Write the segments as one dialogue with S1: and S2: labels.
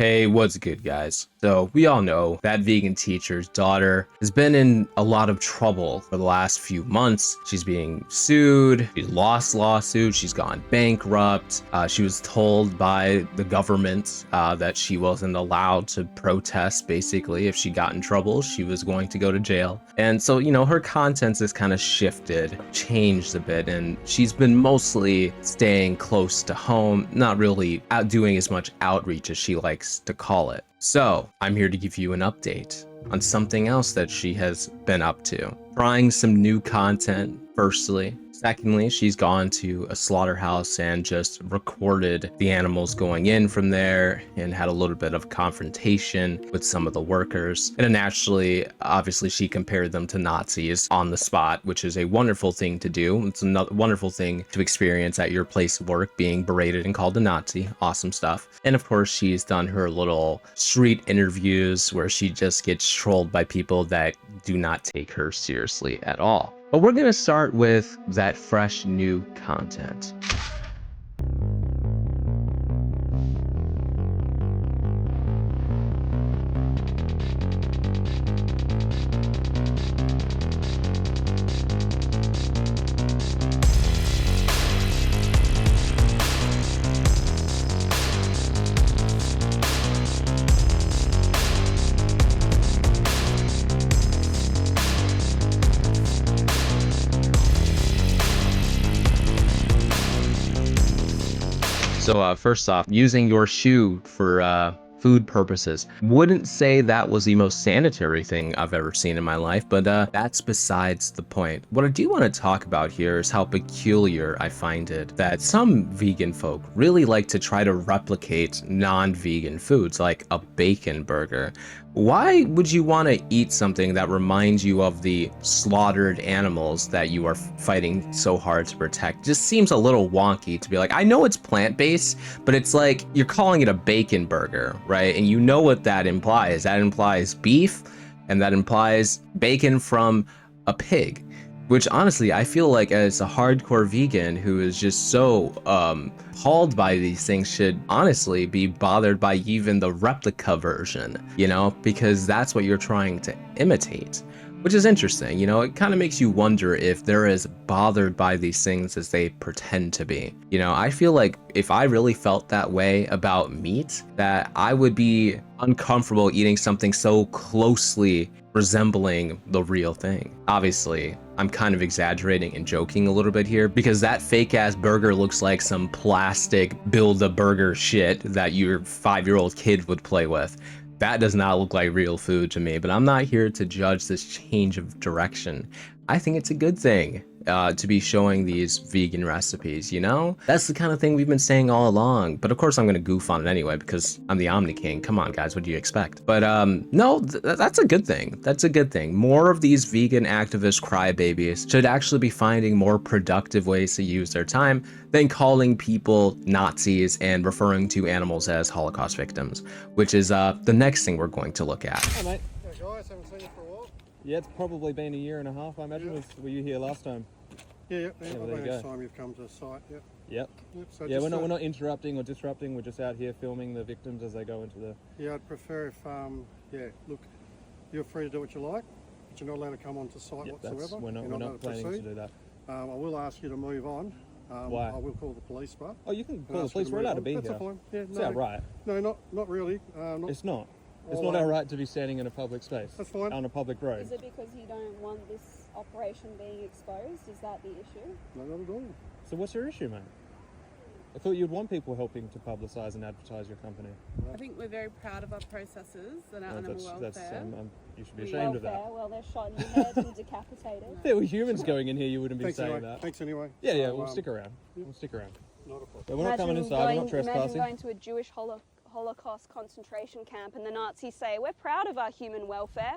S1: Hey, what's good, guys? So we all know that vegan teacher's daughter has been in a lot of trouble for the last few months. She's being sued, she lost lawsuits, she's gone bankrupt. She was told by the government that she wasn't allowed to protest. Basically, if she got in trouble, she was going to go to jail. And so, her content has kind of shifted, changed a bit, and she's been mostly staying close to home, not really out doing as much outreach as she likes to call it. So I'm here to give you an update on something else that she has been up to. Trying some new content, firstly. Secondly, she's gone to a slaughterhouse and just recorded the animals going in from there and had a little bit of confrontation with some of the workers. And then naturally, obviously, she compared them to Nazis on the spot, which is a wonderful thing to do. It's a wonderful thing to experience at your place of work, being berated and called a Nazi. Awesome stuff. And of course, she's done her little street interviews where she just gets trolled by people that do not take her seriously at all. But we're going to start with that fresh new content. So first off, using your shoe for food purposes. Wouldn't say that was the most sanitary thing I've ever seen in my life, but that's besides the point. What I do want to talk about here is how peculiar I find it that some vegan folk really like to try to replicate non-vegan foods like a bacon burger. Why would you want to eat something that reminds you of the slaughtered animals that you are fighting so hard to protect? Just seems a little wonky to be like, I know it's plant-based, but it's like you're calling it a bacon burger, right? And you know what that implies. That implies beef, and that implies bacon from a pig. Which honestly, I feel like as a hardcore vegan who is just so appalled by these things should honestly be bothered by even the replica version, because that's what you're trying to imitate. Which is interesting, it kind of makes you wonder if they're as bothered by these things as they pretend to be. I feel like if I really felt that way about meat, that I would be uncomfortable eating something so closely resembling the real thing. Obviously, I'm kind of exaggerating and joking a little bit here because that fake ass burger looks like some plastic Build-A-Burger shit that your 5-year-old kid would play with. That does not look like real food to me, but I'm not here to judge this change of direction. I think it's a good thing to be showing these vegan recipes, That's the kind of thing we've been saying all along. But of course, I'm going to goof on it anyway because I'm the Omni King. Come on, guys, what do you expect? But no, that's a good thing. That's a good thing. More of these vegan activist crybabies should actually be finding more productive ways to use their time than calling people Nazis and referring to animals as Holocaust victims, which is the next thing we're going to look at.
S2: Hey, mate.
S3: Yeah, guys, haven't seen you for a while.
S2: Yeah, it's probably been a year and a half, I imagine.
S3: Yeah.
S2: Were you here last time?
S3: Yeah,
S2: well,
S3: I
S2: there
S3: think
S2: you
S3: it's
S2: go.
S3: time you've come to the site. Yep.
S2: Yep.
S3: So
S2: Yeah,
S3: just,
S2: we're not interrupting or disrupting. We're just out here filming the victims as they go into the...
S3: Yeah, I'd prefer if, look, you're free to do what you like, but you're not allowed to come onto site whatsoever.
S2: We're not planning to do that.
S3: I will ask you to move on.
S2: Why?
S3: I will call the police, but...
S2: Oh, you can call the police. We're allowed to be here.
S3: That's fine. Yeah,
S2: It's our right.
S3: No, not really.
S2: It's not. It's not our right to be standing in a public space.
S3: That's fine.
S2: On a public road.
S4: Is it because you don't want this operation being exposed? Is that the issue?
S3: No, not at all.
S2: So what's your issue, mate? I thought you'd want people helping to publicise and advertise your company.
S5: I think we're very proud of our processes and our animal welfare.
S2: You should be ashamed of that.
S4: Well, they're shot in the head and decapitated.
S2: If there were humans going in here, you wouldn't be
S3: Thanks
S2: saying
S3: anyway.
S2: that.
S3: Thanks anyway.
S2: Yeah,
S3: So,
S2: we'll stick around. We'll stick around.
S3: Not a problem.
S2: But we're not coming inside, we're not trespassing.
S4: Imagine going to a Jewish Holocaust concentration camp and the Nazis say, we're proud of our human welfare.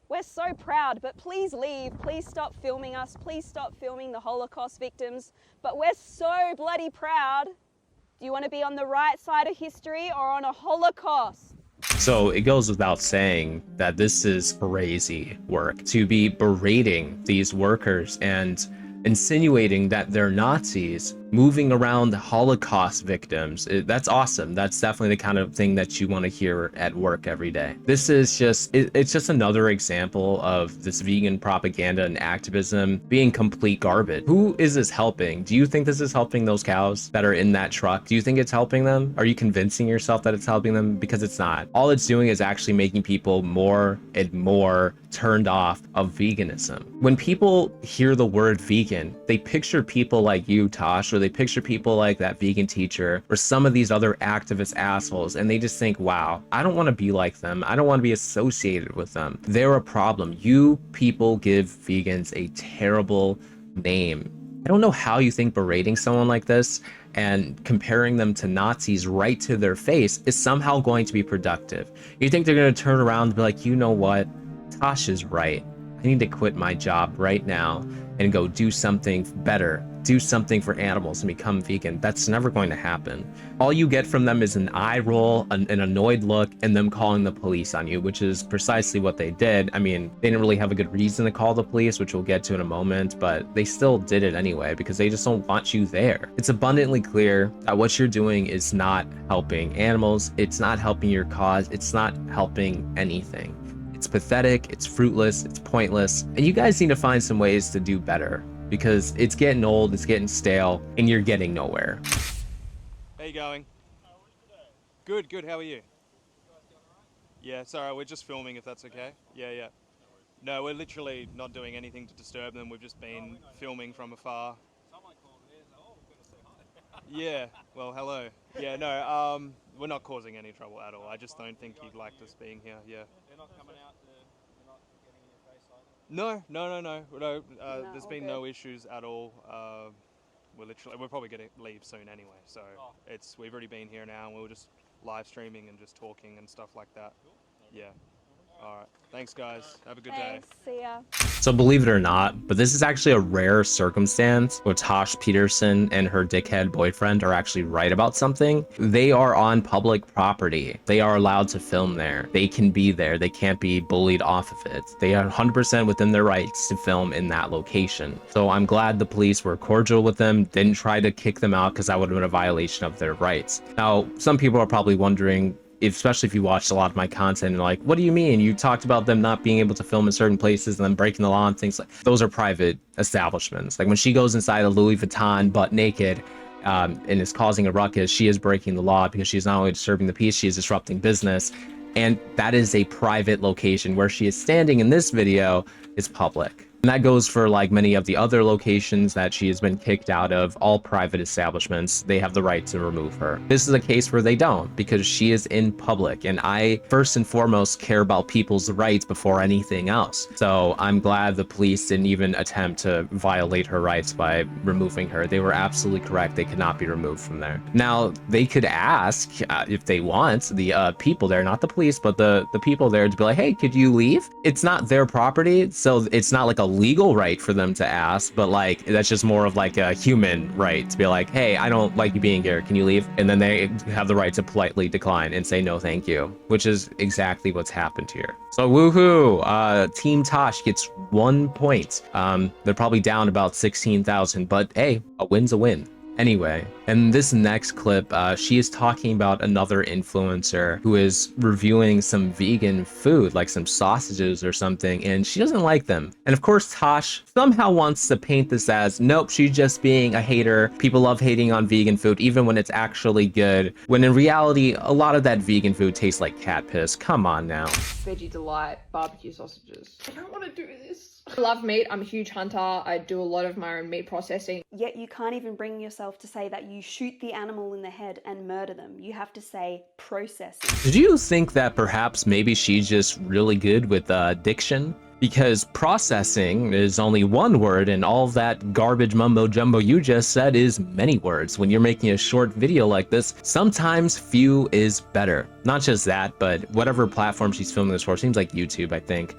S4: We're so proud, but please leave. Please stop filming us. Please stop filming the Holocaust victims. But we're so bloody proud. Do you want to be on the right side of history or on a Holocaust?
S1: So it goes without saying that this is crazy work to be berating these workers and insinuating that they're Nazis moving around Holocaust victims. That's awesome. That's definitely the kind of thing that you want to hear at work every day. This is just, it's just another example of this vegan propaganda and activism being complete garbage. Who is this helping? Do you think this is helping those cows that are in that truck? Do you think it's helping them? Are you convincing yourself that it's helping them? Because it's not. All it's doing is actually making people more and more turned off of veganism. When people hear the word vegan, they picture people like you, Tosh, or they picture people like that vegan teacher or some of these other activist assholes, and they just think, wow, I don't want to be like them. I don't want to be associated with them. They're a problem. You people give vegans a terrible name. I don't know how you think berating someone like this and comparing them to Nazis right to their face is somehow going to be productive. You think they're going to turn around and be like, you know what? Tosh is right. I need to quit my job right now and go do something better, do something for animals and become vegan. That's never going to happen. All you get from them is an eye roll, an annoyed look, and them calling the police on you, which is precisely what they did. I mean, they didn't really have a good reason to call the police, which we'll get to in a moment, but they still did it anyway because they just don't want you there. It's abundantly clear that what you're doing is not helping animals. It's not helping your cause. It's not helping anything. It's pathetic, it's fruitless, it's pointless, and you guys need to find some ways to do better because it's getting old, it's getting stale, and you're getting nowhere.
S6: How you going? Good, good. How are you? Yeah, sorry, we're just filming if that's okay. Yeah. No, we're literally not doing anything to disturb them. We've just been filming from afar. Someone called me and said, oh, we're going to say hi. Yeah, well, hello. Yeah, no, we're not causing any trouble at all. I just don't think he'd like us being here, yeah. They're not coming out, they're not getting in your face either? No, there's been no issues at all. We're probably going to leave soon anyway, so we've already been here now and we were just live streaming and just talking and stuff like that. Yeah. All right. Thanks, guys. Have a good day.
S4: Thanks. See ya.
S1: So believe it or not, but this is actually a rare circumstance where Tash Peterson and her dickhead boyfriend are actually right about something. They are on public property. They are allowed to film there. They can be there. They can't be bullied off of it. They are 100% within their rights to film in that location. So I'm glad the police were cordial with them, didn't try to kick them out because that would have been a violation of their rights. Now, some people are probably wondering, especially if you watched a lot of my content and like, what do you mean? You talked about them not being able to film in certain places and then breaking the law and things like those are private establishments. Like when she goes inside a Louis Vuitton butt naked and is causing a ruckus, she is breaking the law because she's not only disturbing the peace, she is disrupting business. And that is a private location. Where she is standing in this video is public. And that goes for like many of the other locations that she has been kicked out of, all private establishments. They have the right to remove her. This is a case where they don't because she is in public. And I first and foremost care about people's rights before anything else. So I'm glad the police didn't even attempt to violate her rights by removing her. They were absolutely correct. They could not be removed from there. Now, they could ask if they want the people there, not the police, but the people there to be like, hey, could you leave? It's not their property. So it's not like a legal right for them to ask, but like that's just more of like a human right to be like, hey, I don't like you being here, can you leave? And then they have the right to politely decline and say no thank you, which is exactly what's happened here. So woohoo, Team Tosh gets 1 point. They're probably down about 16,000, but hey, a win's a win. Anyway, in this next clip, she is talking about another influencer who is reviewing some vegan food, like some sausages or something, and she doesn't like them. And of course, Tosh somehow wants to paint this as, nope, she's just being a hater. People love hating on vegan food, even when it's actually good. When in reality, a lot of that vegan food tastes like cat piss. Come on now.
S7: Veggie Delight barbecue sausages. I don't want to do this. I love meat. I'm a huge hunter. I do a lot of my own meat processing.
S4: Yet you can't even bring yourself to say that you shoot the animal in the head and murder them. You have to say processing.
S1: Did you think that perhaps maybe she's just really good with diction? Because processing is only one word and all that garbage mumbo jumbo you just said is many words. When you're making a short video like this, sometimes few is better. Not just that, but whatever platform she's filming this for, seems like YouTube, I think.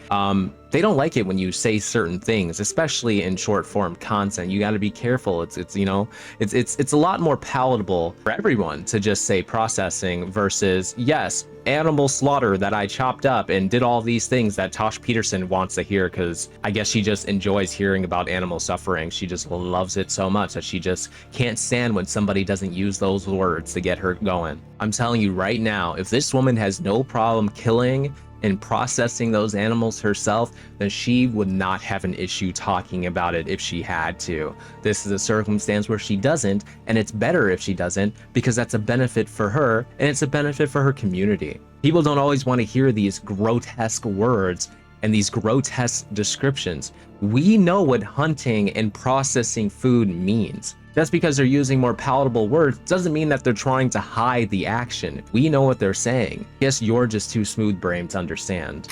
S1: They don't like it when you say certain things, especially in short form content. You got to be careful. It's a lot more palatable for everyone to just say processing versus, yes, animal slaughter that I chopped up and did all these things that Tash Peterson wants to hear, because I guess she just enjoys hearing about animal suffering. She just loves it so much that she just can't stand when somebody doesn't use those words to get her going. I'm telling you right now, if this woman has no problem killing and processing those animals herself, then she would not have an issue talking about it if she had to. This is a circumstance where she doesn't, and it's better if she doesn't, because that's a benefit for her and it's a benefit for her community. People don't always want to hear these grotesque words and these grotesque descriptions. We know what hunting and processing food means. Just because they're using more palatable words doesn't mean that they're trying to hide the action. We know what they're saying. Guess you're just too smooth-brained to understand.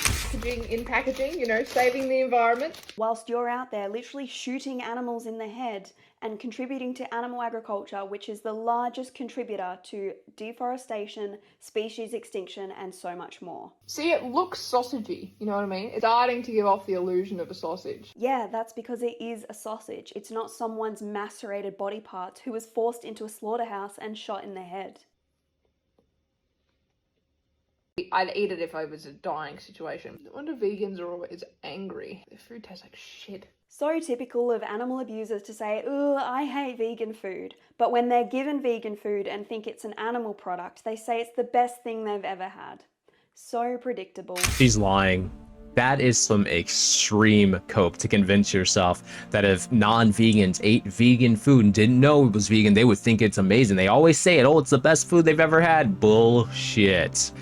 S7: Packaging, you know, saving the environment.
S4: Whilst you're out there literally shooting animals in the head and contributing to animal agriculture, which is the largest contributor to deforestation, species extinction, and so much more.
S7: See, it looks sausagey, you know what I mean? It's starting to give off the illusion of a sausage.
S4: Yeah, that's because it is a sausage. It's not someone's macerated body parts who was forced into a slaughterhouse and shot in the head.
S7: I'd eat it if I was a dying situation. I wonder vegans are always angry. Their food tastes like shit.
S4: So typical of animal abusers to say, "Ugh, I hate vegan food." But when they're given vegan food and think it's an animal product, they say it's the best thing they've ever had. So predictable.
S1: She's lying. That is some extreme cope to convince yourself that if non-vegans ate vegan food and didn't know it was vegan, they would think it's amazing. They always say it, oh, it's the best food they've ever had. Bullshit.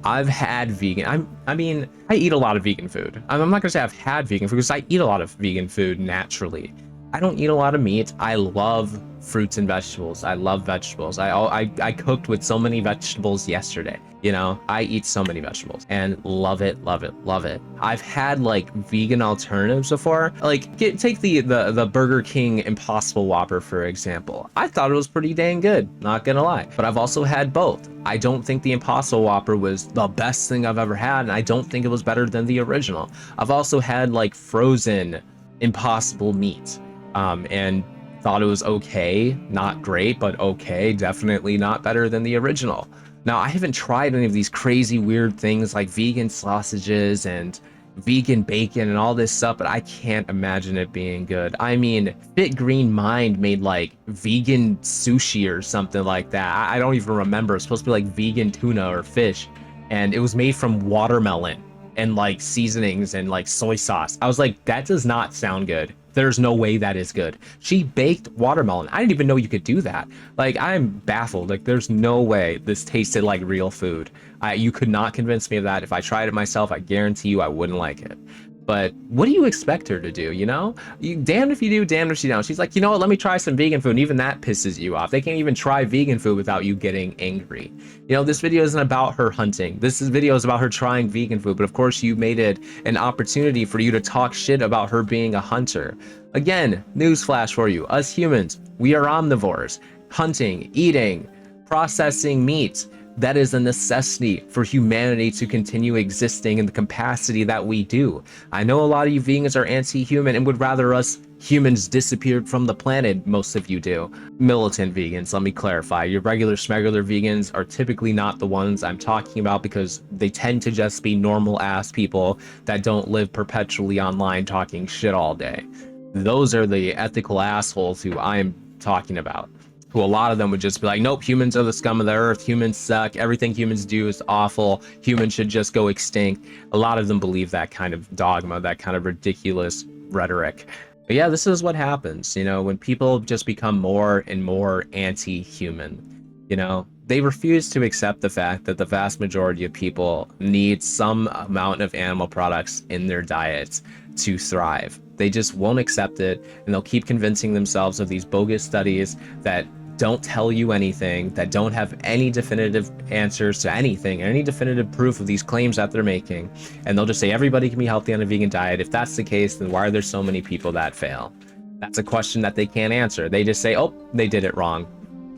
S1: I've had vegan. I mean, I eat a lot of vegan food. I'm not gonna say I've had vegan food because I eat a lot of vegan food naturally. I don't eat a lot of meat. I love fruits and vegetables. I love vegetables. I cooked with so many vegetables yesterday. You know, I eat so many vegetables and love it, love it, love it. I've had like vegan alternatives before. Like take the Burger King Impossible Whopper, for example. I thought it was pretty dang good, not gonna lie. But I've also had both. I don't think the Impossible Whopper was the best thing I've ever had, and I don't think it was better than the original. I've also had like frozen Impossible meat, and thought it was okay, not great, but okay, definitely not better than the original. Now, I haven't tried any of these crazy weird things like vegan sausages and vegan bacon and all this stuff, but I can't imagine it being good. I mean, Fit Green Mind made like vegan sushi or something like that. I don't even remember. It's supposed to be like vegan tuna or fish, and it was made from watermelon and like seasonings and like soy sauce. I was like, that does not sound good. There's no way that is good. She baked watermelon. I didn't even know you could do that. Like, I'm baffled. Like, there's no way this tasted like real food. You could not convince me of that. If I tried it myself, I guarantee you I wouldn't like it. But what do you expect her to do, you know? Damned if you do, damned if you don't. She's like, you know what, let me try some vegan food. And even that pisses you off. They can't even try vegan food without you getting angry. You know, this video isn't about her hunting. This video is about her trying vegan food. But of course, you made it an opportunity for you to talk shit about her being a hunter. Again, newsflash for you. Us humans, we are omnivores. Hunting, eating, processing meat. That is a necessity for humanity to continue existing in the capacity that we do. I know a lot of you vegans are anti-human and would rather us humans disappeared from the planet. Most of you do. Militant vegans, let me clarify. Your regular smegular vegans are typically not the ones I'm talking about, because they tend to just be normal ass people that don't live perpetually online talking shit all day. Those are the ethical assholes who I'm talking about. Who a lot of them would just be like, nope, humans are the scum of the earth, humans suck, everything humans do is awful, humans should just go extinct. A lot of them believe that kind of dogma, that kind of ridiculous rhetoric. But yeah, this is what happens, you know, when people just become more and more anti-human. You know, they refuse to accept the fact that the vast majority of people need some amount of animal products in their diet to thrive. They just won't accept it, and they'll keep convincing themselves of these bogus studies that don't tell you anything, that don't have any definitive answers to anything, any definitive proof of these claims that they're making. And they'll just say everybody can be healthy on a vegan diet. If that's the case, then why are there so many people that fail? That's a question that they can't answer. They just say, oh, they did it wrong,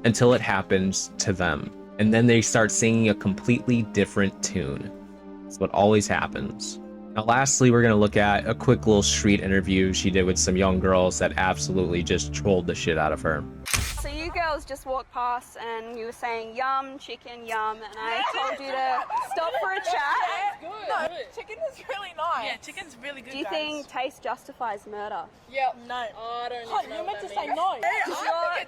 S1: until it happens to them. And then they start singing a completely different tune. That's what always happens. Now, lastly, we're going to look at a quick little street interview she did with some young girls that absolutely just trolled the shit out of her.
S4: So you girls girls just walked past and you were saying yum, chicken, yum, and I told you to stop for a chat.
S8: No, chicken is really nice. Yeah, chicken's really good.
S4: Do you think taste justifies murder?
S8: Yeah. No. Oh, I don't know. You're meant to say no.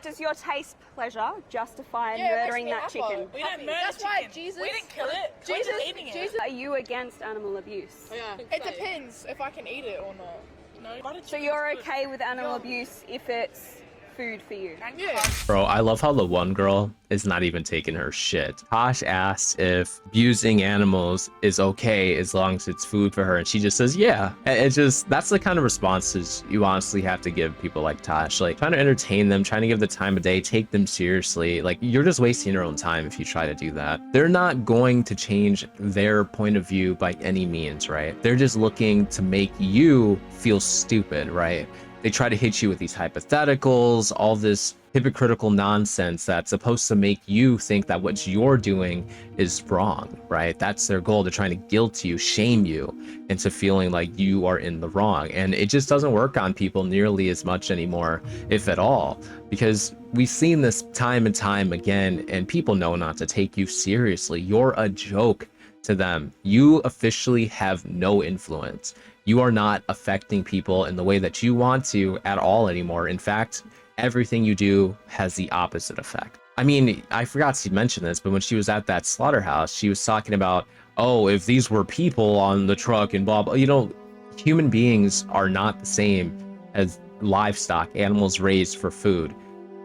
S4: Does your taste pleasure justify murdering that chicken?
S8: We didn't murder chicken. Why Jesus. We didn't kill it. We're just eating it.
S4: Are you against animal abuse?
S8: Yeah. It depends if I can eat it or not. No.
S4: So you're okay with animal abuse if it's food for you?
S8: Yeah.
S1: Bro, I love how the one girl is not even taking her shit. Tosh asks if abusing animals is okay as long as it's food for her, and she just says, yeah. It's just, that's the kind of responses you honestly have to give people like Tosh. Like, trying to entertain them, trying to give the time of day, take them seriously. Like, you're just wasting your own time if you try to do that. They're not going to change their point of view by any means, right? They're just looking to make you feel stupid, right? They try to hit you with these hypotheticals, all this hypocritical nonsense that's supposed to make you think that what you're doing is wrong, right? That's their goal. They're trying to guilt you, shame you into feeling like you are in the wrong. And it just doesn't work on people nearly as much anymore, if at all, because we've seen this time and time again, and people know not to take you seriously. You're a joke to them. You officially have no influence. You are not affecting people in the way that you want to at all anymore. In fact, everything you do has the opposite effect. I mean, I forgot to mention this, but when she was at that slaughterhouse, she was talking about, oh, if these were people on the truck and blah, blah, you know, human beings are not the same as livestock, animals raised for food.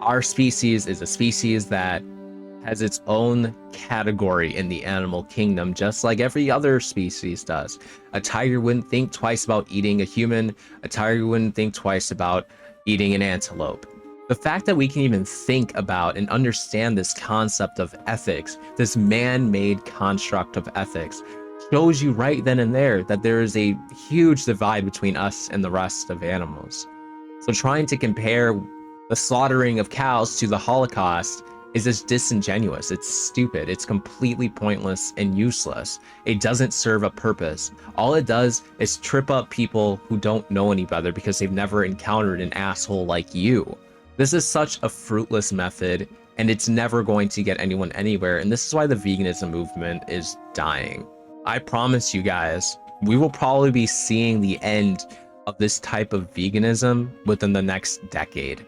S1: Our species is a species that has its own category in the animal kingdom, just like every other species does. A tiger wouldn't think twice about eating a human. A tiger wouldn't think twice about eating an antelope. The fact that we can even think about and understand this concept of ethics, this man-made construct of ethics, shows you right then and there that there is a huge divide between us and the rest of animals. So trying to compare the slaughtering of cows to the Holocaust is just disingenuous. It's stupid. It's completely pointless and useless. It doesn't serve a purpose. All it does is trip up people who don't know any better because they've never encountered an asshole like you. This is such a fruitless method, and it's never going to get anyone anywhere, and this is why the veganism movement is dying. I promise you guys, we will probably be seeing the end of this type of veganism within the next decade.